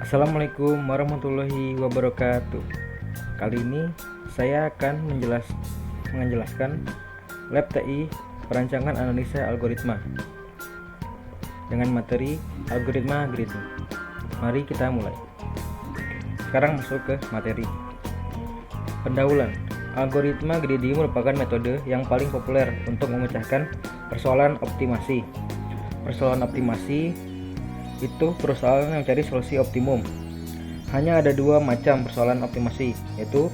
Assalamualaikum warahmatullahi wabarakatuh. Kali ini saya akan menjelaskan Lab TI Perancangan Analisa Algoritma dengan materi algoritma greedy. Mari kita mulai. Sekarang masuk ke materi. Pendahuluan. Algoritma greedy merupakan metode yang paling populer untuk memecahkan persoalan optimasi. Persoalan optimasi itu persoalan yang mencari solusi optimum. Hanya ada dua macam persoalan optimasi, yaitu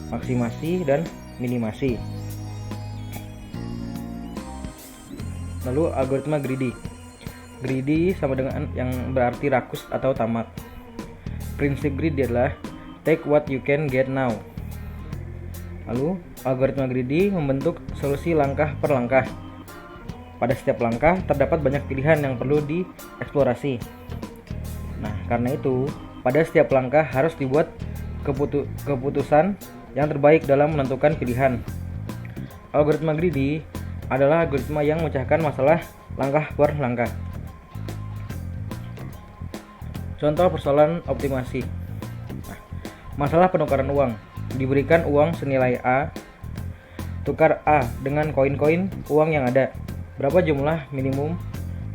maksimasi dan minimasi. Lalu algoritma greedy. Greedy sama dengan yang berarti rakus atau tamak. Prinsip greedy adalah take what you can get now. Lalu algoritma greedy membentuk solusi langkah per langkah. Pada setiap langkah terdapat banyak pilihan yang perlu dieksplorasi. Nah, karena itu pada setiap langkah harus dibuat keputusan yang terbaik dalam menentukan pilihan. Algoritma greedy adalah algoritma yang memecahkan masalah langkah per langkah. Contoh persoalan optimasi. Nah, masalah penukaran uang. Diberikan uang senilai A, tukar A dengan koin-koin uang yang ada. Berapa jumlah minimum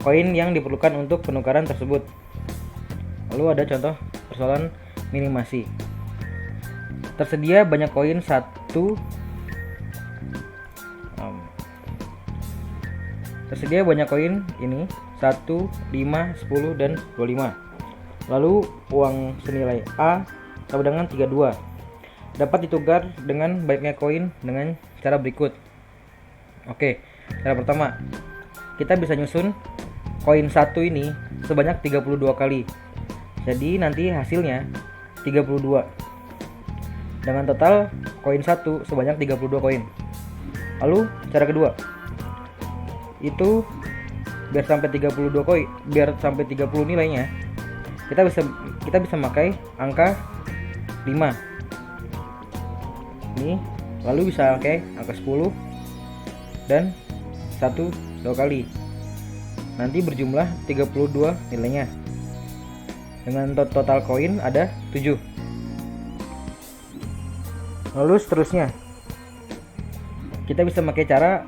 koin yang diperlukan untuk penukaran tersebut? Lalu ada contoh persoalan minimasi. Tersedia banyak koin 1, 5, 10, dan 25. Lalu uang senilai A sama dengan 32 dapat ditukar dengan banyaknya koin dengan cara berikut. Oke, cara pertama, kita bisa nyusun koin 1 ini sebanyak 32 kali. Jadi nanti hasilnya 32. Dengan total koin 1 sebanyak 32 koin. Lalu cara kedua, itu biar sampai 32 koin, biar sampai 30 nilainya, kita bisa pakai angka 5. Ini lalu bisa pakai angka 10 dan 1 2 kali. Nanti berjumlah 32 nilainya. Dengan total koin ada 7. Lalu seterusnya, kita bisa pakai cara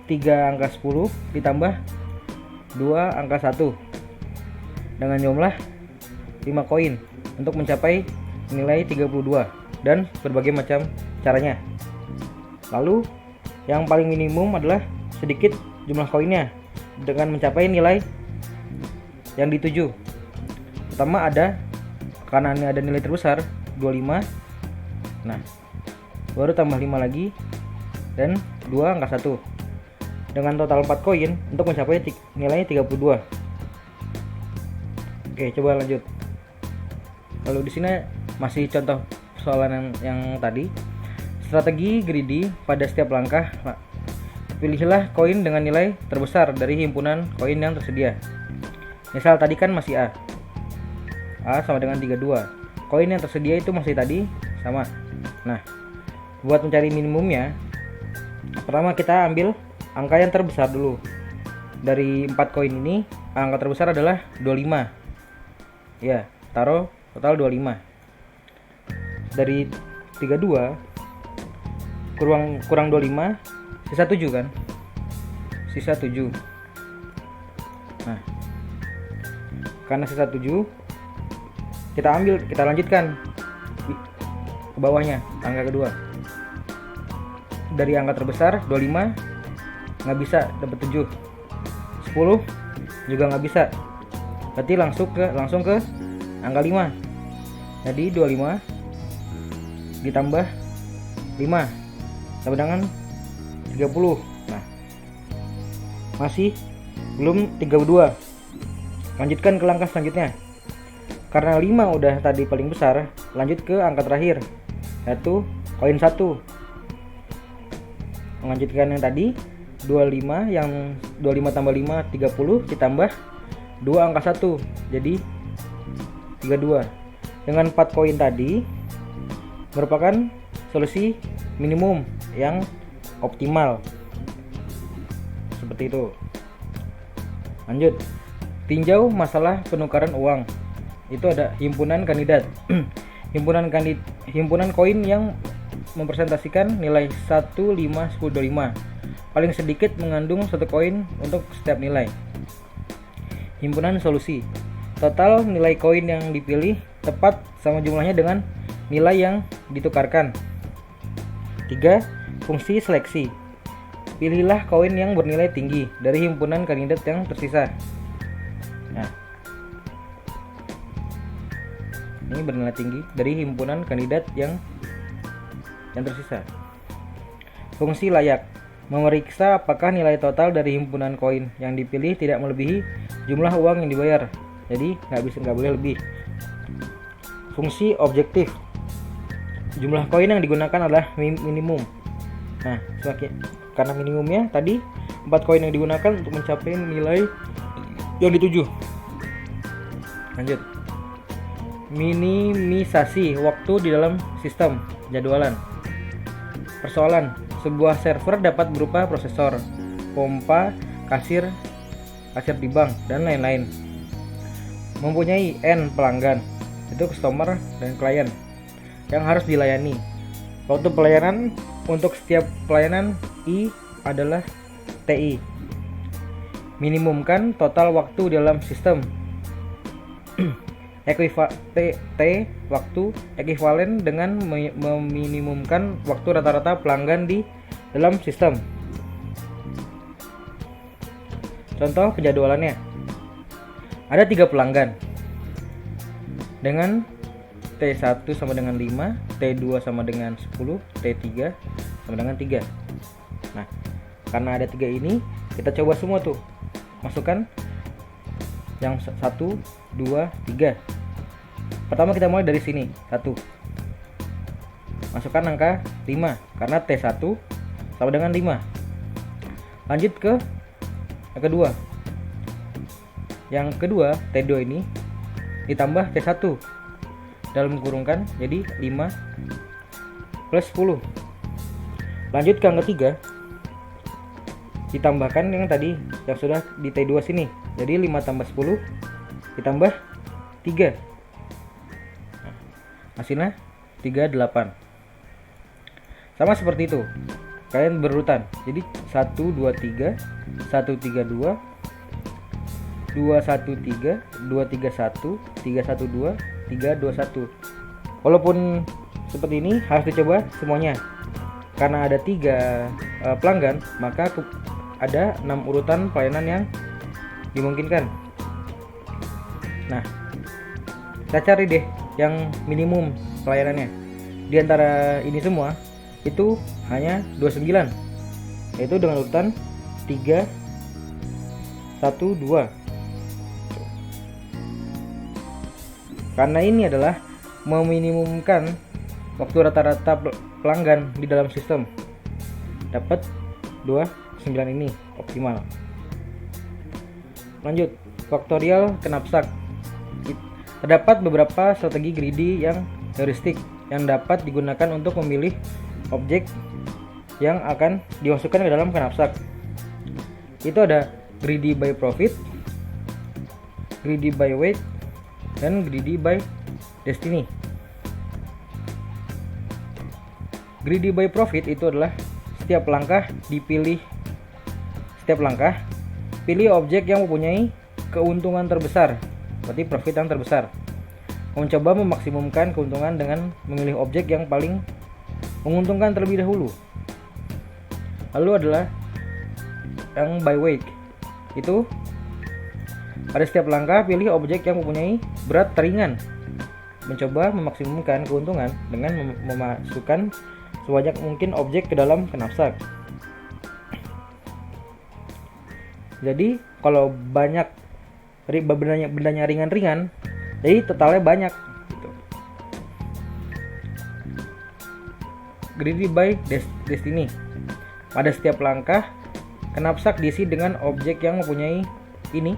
3 angka 10 ditambah 2 angka 1 dengan jumlah 5 koin untuk mencapai nilai 32 dan berbagai macam caranya. Lalu yang paling minimum adalah sedikit jumlah koinnya dengan mencapai nilai yang dituju. Pertama karena ini ada nilai terbesar 25. Nah, baru tambah 5 lagi dan 2 angka 1 dengan total 4 koin untuk mencapai nilai 32. Oke, coba lanjut. Lalu di sini masih contoh persoalan yang tadi. Strategi greedy pada setiap langkah. Pilihlah koin dengan nilai terbesar dari himpunan koin yang tersedia. Misal tadi kan masih A sama dengan 32. Koin yang tersedia itu masih tadi sama. Nah, buat mencari minimumnya, pertama kita ambil angka yang terbesar dulu. Dari 4 koin ini, angka terbesar adalah 25. Ya, taruh total 25. Dari 32 kurang 25, sisa 7 kan? Sisa 7. Nah, karena sisa 7, kita lanjutkan ke bawahnya, angka kedua. Dari angka terbesar 25 nggak bisa dapat 7. 10 juga nggak bisa. Berarti langsung ke angka 5. Jadi 25 ditambah 5 sama dengan 30. Nah, masih belum 32. Lanjutkan ke langkah selanjutnya. Karena 5 udah tadi paling besar, lanjut ke angka terakhir, yaitu koin 1. Melanjutkan yang tadi 25, yang 25 tambah 5 30 ditambah 2 angka 1, jadi 32. Dengan 4 koin tadi merupakan solusi minimum yang optimal. Seperti itu. Lanjut. Tinjau masalah penukaran uang. itu ada himpunan kandidat. Himpunan koin yang mempresentasikan nilai 1, 5, 10, 25. Paling sedikit mengandung satu koin untuk setiap nilai. Himpunan solusi. Total nilai koin yang dipilih tepat sama jumlahnya dengan nilai yang ditukarkan. 3. Fungsi seleksi. Pilihlah koin yang bernilai tinggi dari himpunan kandidat yang tersisa. Nah, ini bernilai tinggi dari himpunan kandidat yang tersisa. Fungsi layak. Memeriksa apakah nilai total dari himpunan koin yang dipilih tidak melebihi jumlah uang yang dibayar. Jadi nggak boleh lebih. Fungsi objektif. Jumlah koin yang digunakan adalah minimum. Nah, karena minimumnya tadi 4 koin yang digunakan untuk mencapai nilai yang dituju. Lanjut. Minimisasi waktu di dalam sistem jadwalan. Persoalan. Sebuah server dapat berupa prosesor, pompa, kasir di bank, dan lain-lain. Mempunyai N pelanggan, itu customer dan klien, yang harus dilayani. Waktu pelayanan untuk setiap pelayanan I adalah TI. Minimumkan total waktu dalam sistem. T waktu ekuivalen dengan meminimumkan waktu rata-rata pelanggan di dalam sistem. Contoh penjadwalannya. Ada 3 pelanggan dengan T1 sama dengan 5, T2 sama dengan 10, T3 sama dengan 3. Nah, karena ada 3 ini, kita coba semua tuh. Masukkan yang 1, 2, 3. Pertama kita mulai dari sini, 1. Masukkan angka 5 karena T1 sama dengan 5. Lanjut ke yang kedua. Yang kedua, T2 ini ditambah T1 dalam kurungkan jadi 5 plus 10. Lanjut ke yang ketiga, ditambahkan yang tadi yang sudah di T2 sini. Jadi 5 tambah 10 ditambah 3. Hasilnya 38. Sama seperti itu. Kalian berurutan. Jadi 1 2 3, 1 3 2, 2 1 3, 2 3 1, 3 1 2, 3 2 1. Walaupun seperti ini harus dicoba semuanya. Karena ada 3 pelanggan, maka ada 6 urutan pelayanan yang dimungkinkan. Nah, kita cari deh yang minimum pelayanannya. Di antara ini semua itu hanya 29, yaitu dengan urutan 3 1 2. Karena ini adalah meminimumkan waktu rata-rata pelanggan di dalam sistem. Dapat 29 ini optimal. Lanjut, faktorial knapsack. Terdapat beberapa strategi greedy yang heuristik yang dapat digunakan untuk memilih objek yang akan dimasukkan ke dalam knapsack. Itu ada greedy by profit, greedy by weight, dan greedy by destiny. Greedy by profit itu adalah setiap langkah pilih objek yang mempunyai keuntungan terbesar, berarti profit yang terbesar. Mencoba memaksimumkan keuntungan dengan memilih objek yang paling menguntungkan terlebih dahulu. Lalu adalah yang by weight. Itu pada setiap langkah pilih objek yang mempunyai berat teringan. Mencoba memaksimumkan keuntungan dengan memasukkan sebanyak mungkin objek ke dalam knapsack. Jadi kalau banyak bendanya ringan-ringan, jadi totalnya banyak gitu. Greedy by destiny. Pada setiap langkah knapsack diisi dengan objek yang mempunyai ini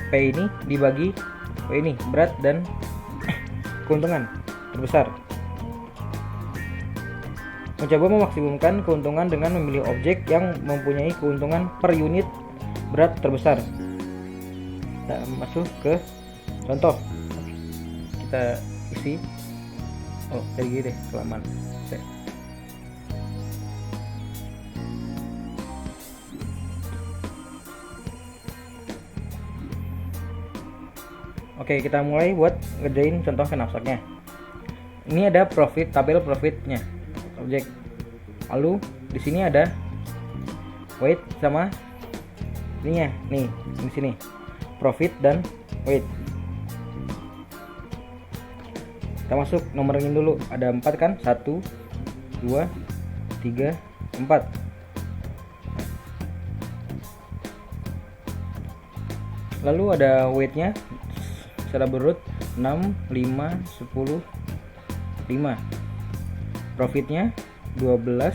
P ini dibagi P ini berat dan keuntungan terbesar. Mencoba memaksimumkan keuntungan dengan memilih objek yang mempunyai keuntungan per unit berat terbesar. Kita masuk ke contoh. kita isi. Oh, kayak gini deh, kelamaan. Oke, kita mulai buat ngerjain contoh knapsacknya. Ini ada profit, tabel profitnya, objek. Lalu di sini ada weight sama ininya, nih di sini profit dan weight. Kita masuk nomorin dulu, ada 4 kan, 1 2 3 4. Lalu ada weightnya secara berurut 6 5 10 5. Profitnya 12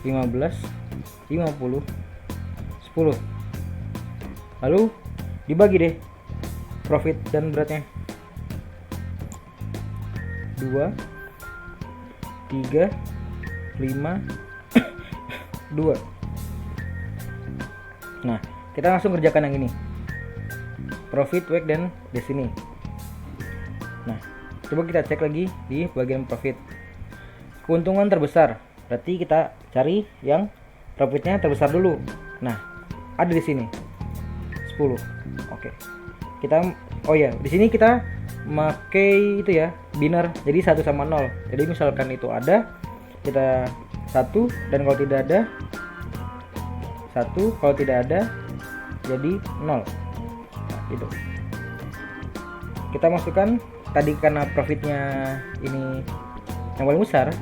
15 50 10. Lalu dibagi deh profit dan beratnya, 2 3 5 2. Nah, kita langsung kerjakan yang ini, profit, weight, dan di sini. Nah, coba kita cek lagi di bagian profit. Keuntungan terbesar, berarti kita cari yang profitnya terbesar dulu. Nah, ada di sini 10. Oke. Kita di sini kita pakai itu ya, biner. Jadi 1 sama 0. Jadi misalkan itu ada, kita 1, dan kalau tidak ada 1, kalau tidak ada jadi 0. Nah, gitu. Kita masukkan tadi karena profitnya ini yang paling besar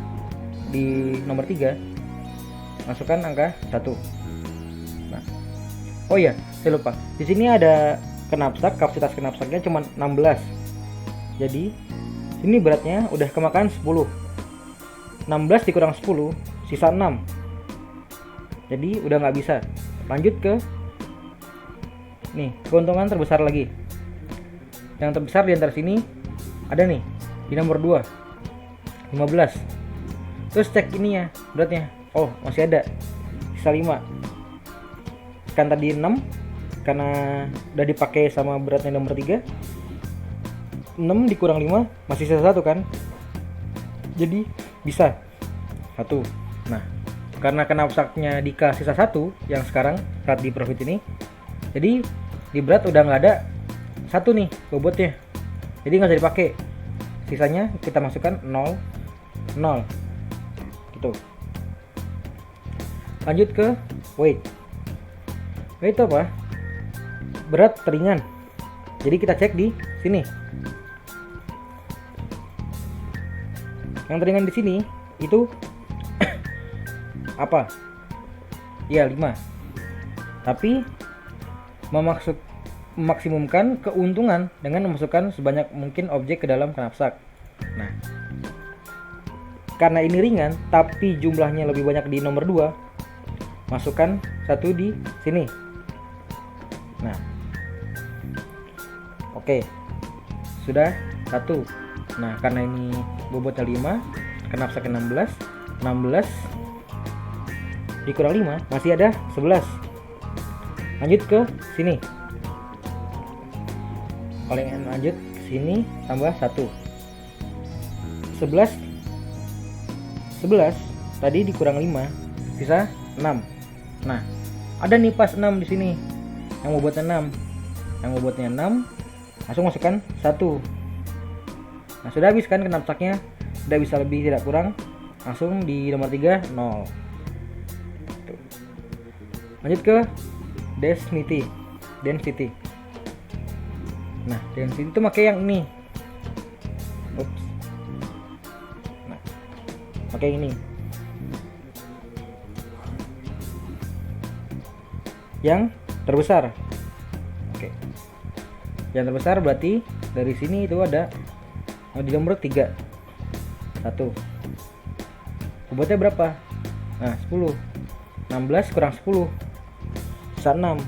di nomor 3, masukkan angka 1. Nah, saya lupa. Di sini ada knapsack, kapasitas knapsacknya cuma 16. Jadi ini beratnya udah kemakan 10. 16 dikurang 10 sisa 6. Jadi udah nggak bisa. Lanjut ke nih, keuntungan terbesar lagi. Yang terbesar di antara sini ada nih di nomor 2, 15. Terus cek ini ya, beratnya. Oh, masih ada. Sisa 5. Kan tadi 6 karena udah dipakai sama beratnya nomor 3. 6 dikurang 5 masih sisa 1 kan? Jadi bisa 1. Nah, karena knapsacknya Dika sisa 1 yang sekarang saat di profit ini, jadi di berat udah nggak ada 1 nih bobotnya, jadi nggak usah dipakai. Sisanya kita masukkan 0 0 gitu. Lanjut ke weight. Weight itu apa? Berat ringan. Jadi kita cek di sini. Yang ringan di sini itu apa? Ya 5. Tapi memaksimumkan keuntungan dengan memasukkan sebanyak mungkin objek ke dalam knapsack. Nah, karena ini ringan tapi jumlahnya lebih banyak di nomor 2, masukkan 1 di sini. Nah, oke, sudah 1. Nah, karena ini bobotnya 5, knapsack 16 dikurang 5 masih ada 11. Lanjut ke sini. Lanjut ke sini tambah 1. 11 tadi dikurang 5 sisa 6. Nah, ada nih pas 6 di sini. Yang bobotnya 6. Yang bobotnya 6 langsung masukkan 1. Nah, sudah habis kan knapsacknya, tidak bisa lebih tidak kurang, langsung di nomor 3 0. Tuh. Lanjut ke density. Nah, density itu pakai yang ini. Nah, pakai ini. Yang terbesar. Oke. Yang terbesar berarti dari sini itu ada di nomor 3. 1. Bobotnya berapa? Nah, 10. 16 kurang 10. Sisa 6.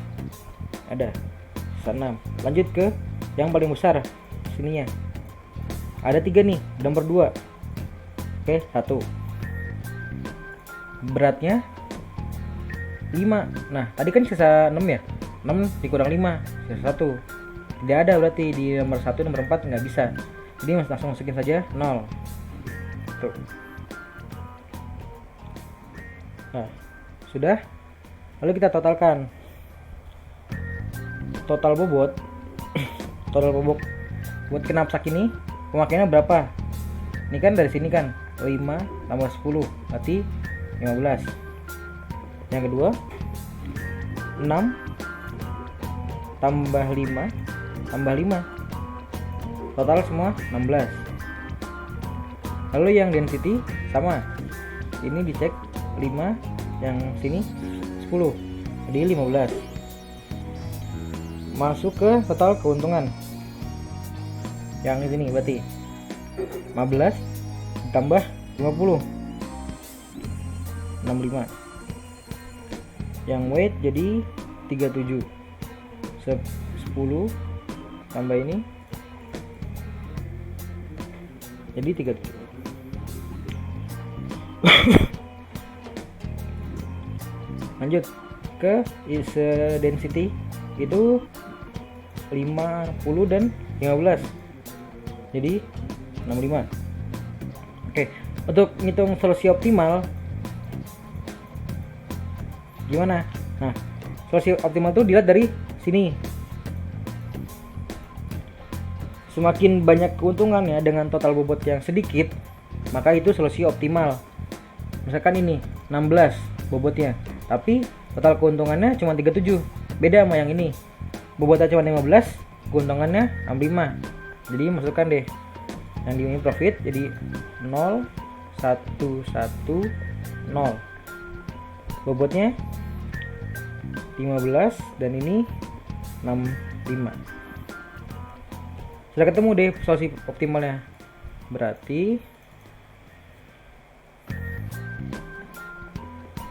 Ada. Sisa 6. Lanjut ke yang paling besar sininya. Ada 3 nih, nomor 2. Oke, 1. Beratnya 5. Nah, tadi kan sisa 6 ya. 6 dikurang 5 sisa 1. Tidak ada berarti di nomor 1, nomor 4 nggak bisa. Jadi langsung masukin saja 0. Tuh. Nah, sudah. Lalu kita totalkan. Total bobot buat knapsak ini pemakaiannya berapa? Ini kan dari sini kan 5 tambah 10 berarti 15. Yang kedua 6 tambah 5 tambah 5, total semua 16. Lalu yang density sama, ini dicek 5, yang sini 10, jadi 15. Masuk ke total keuntungan yang di sini berarti 15 ditambah 50, 65. Yang weight jadi 37. 10 tambah ini jadi 37. Lanjut ke density itu 50 dan 15, jadi 65. Oke, untuk ngitung solusi optimal gimana? Nah, solusi optimal tuh dilihat dari sini. Semakin banyak keuntungannya dengan total bobot yang sedikit, maka itu solusi optimal. Misalkan ini 16 bobotnya, tapi total keuntungannya cuma 37. Beda sama yang ini. Bobotnya cuma 15, keuntungannya 65. Jadi masukkan deh yang di ini profit, jadi 0 1 1 0. Bobotnya 15 dan ini 65. Sudah ketemu deh solusi optimalnya. Berarti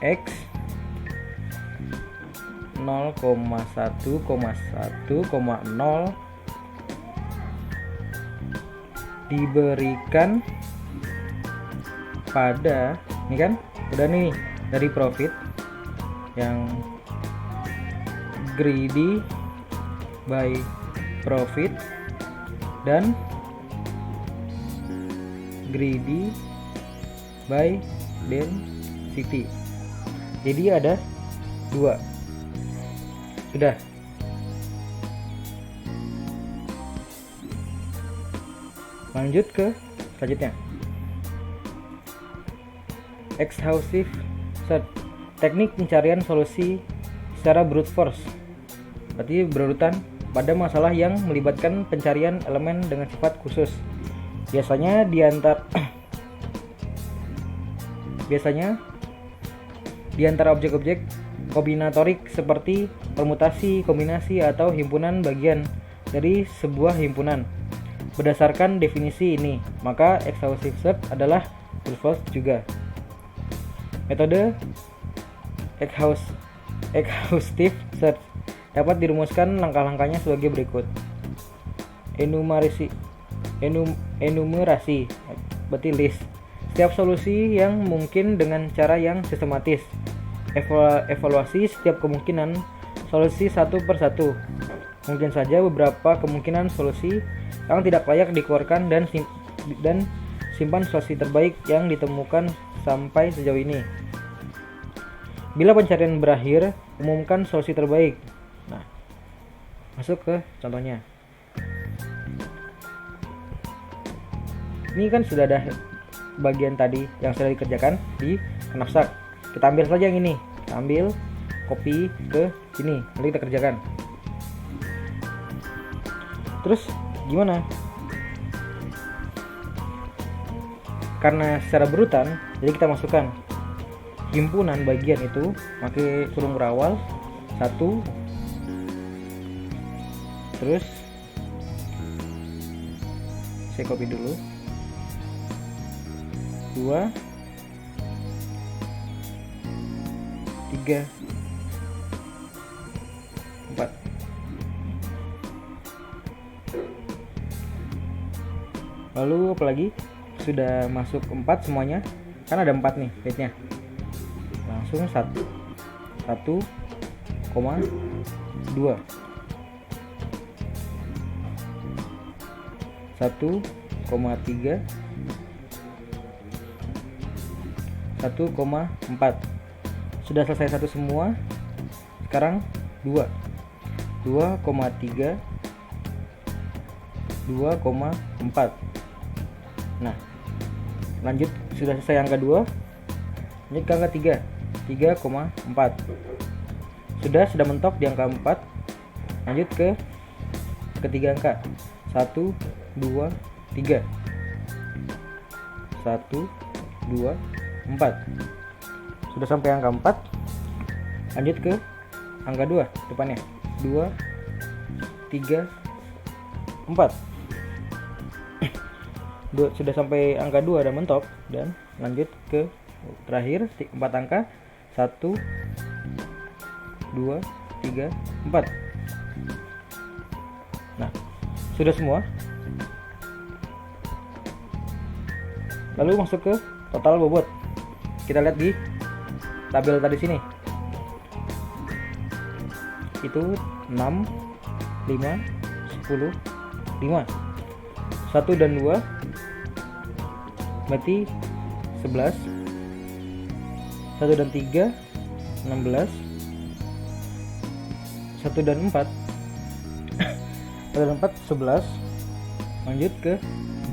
X 0,1,1,0 diberikan pada, ini kan udah nih dari profit yang greedy by profit dan greedy by density. Jadi ada 2. Sudah. Lanjut ke selanjutnya. Exhaustive search, teknik pencarian solusi secara brute force. Berarti berurutan pada masalah yang melibatkan pencarian elemen dengan sifat khusus. Biasanya di antara objek-objek kombinatorik seperti permutasi, kombinasi, atau himpunan bagian dari sebuah himpunan. Berdasarkan definisi ini, maka exhaustive search adalah brute force juga. Metode exhaustive search dapat dirumuskan langkah-langkahnya sebagai berikut. Enumerasi berarti list setiap solusi yang mungkin dengan cara yang sistematis. Evaluasi setiap kemungkinan solusi satu per satu. Mungkin saja beberapa kemungkinan solusi yang tidak layak dikeluarkan dan simpan solusi terbaik yang ditemukan sampai sejauh ini. Bila pencarian berakhir, umumkan solusi terbaik. Nah, masuk ke contohnya. Ini kan sudah ada bagian tadi yang sudah dikerjakan di knapsak. Kita ambil saja yang ini, kita ambil, copy ke sini, lalu kita kerjakan. Terus gimana? Karena secara berurutan, jadi kita masukkan himpunan bagian itu pakai kurung berawal 1, terus saya copy dulu 2, 3, 4. Lalu apalagi sudah masuk 4 semuanya, kan ada 4 nih weightnya, langsung 1,2 1 1,3, 1,4. Sudah selesai satu semua. Sekarang 2, 2,3, 2,4. Nah, lanjut, sudah selesai angka 2. Lanjut ke angka 3, 3,4. Sudah mentok di angka 4. Lanjut ke ketiga angka, 1, 2, 3. 1, 2, 4. Sudah sampai angka 4. Lanjut ke angka 2 depannya, 2, 3, 4. Sudah sampai angka 2 dan mentok, dan lanjut ke terakhir 4 angka, 1, 2, 3, 4. Nah, sudah semua. Lalu masuk ke total bobot. Kita lihat di tabel tadi sini. Itu 6, 5, 10, 5. 1 dan 2 berarti 11. 1 dan 3 16. 1 dan 4 1 dan 4 11. Lanjut ke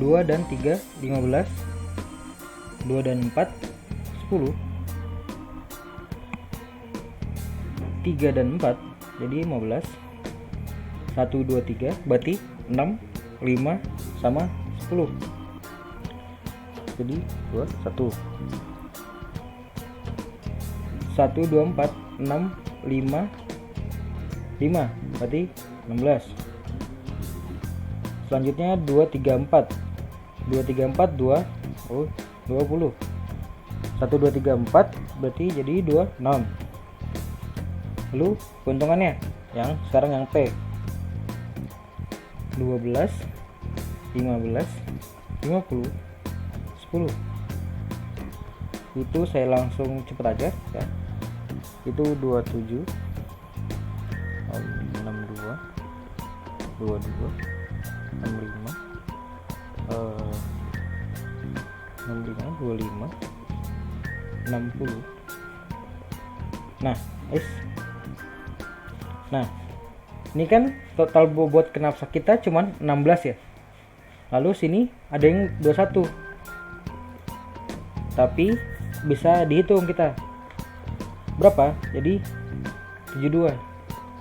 2 dan 3 15. 2 dan 4 10. 3 dan 4 jadi 15. 1 2 3 berarti 6, 5 sama 10. Jadi 2 1. 1 2 4 6 5 5 berarti 16. Selanjutnya 2 3 4. 2 3 4 2 20. 1 2 3 4 berarti jadi 26. Lalu keuntungannya yang sekarang yang P, 12, 15, 50, 10. Itu saya langsung cepet aja ya. Itu 27, 62, 22, 65, 25, 60. Nah, nah, ini kan total bobot knapsak kita cuman 16 ya. Lalu sini ada yang 21. Tapi bisa dihitung kita. Berapa? Jadi 72.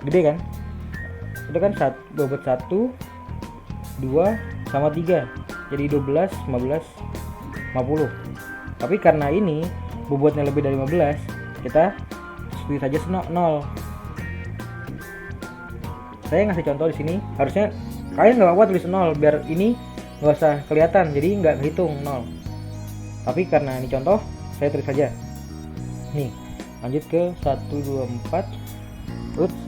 Gede kan? Itu kan bobot 1, 2 sama 3. Jadi 12, 15, 50. Tapi karena ini bobotnya lebih dari 15, kita substitusi saja 0. Saya ngasih contoh di sini, harusnya kalian nggak apa-apa tulis 0 biar ini nggak usah kelihatan, jadi nggak hitung 0. Tapi karena ini contoh, saya tulis saja. Nih, lanjut ke 124. Ups,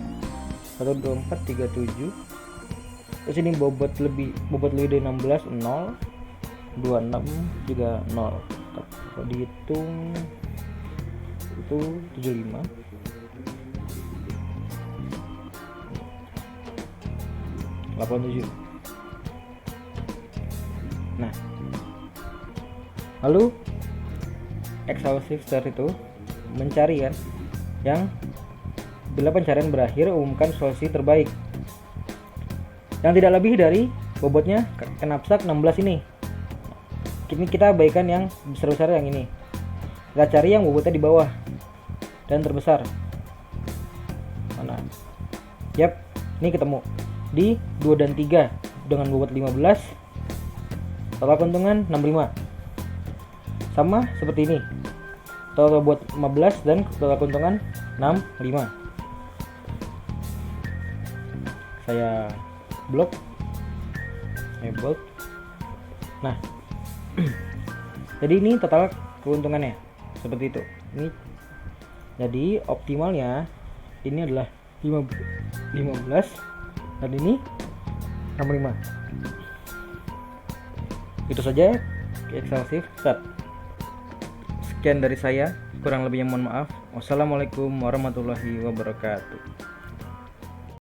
124 37. Terus ini bobot lebih dari 16 0. 26 juga 0. Kalau dihitung itu 75. 87. Nah, lalu exhaustive search itu mencari kan, yang bila pencarian berakhir umumkan solusi terbaik yang tidak lebih dari bobotnya knapsak 16 ini. Ini kita abaikan yang besar-besar yang ini. Kita cari yang bobotnya di bawah dan terbesar. Mana? Yap, ini ketemu di 2 dan 3 dengan bobot 15. Total keuntungan 65. Sama seperti ini. Total bobot 15 dan total keuntungan 65. Saya blok. Nah, jadi ini total keuntungannya seperti itu. Ini jadi optimalnya ini adalah 15 dan ini 65. Itu saja exhaustive search. Sekian dari saya, kurang lebihnya mohon maaf. Wassalamualaikum warahmatullahi wabarakatuh.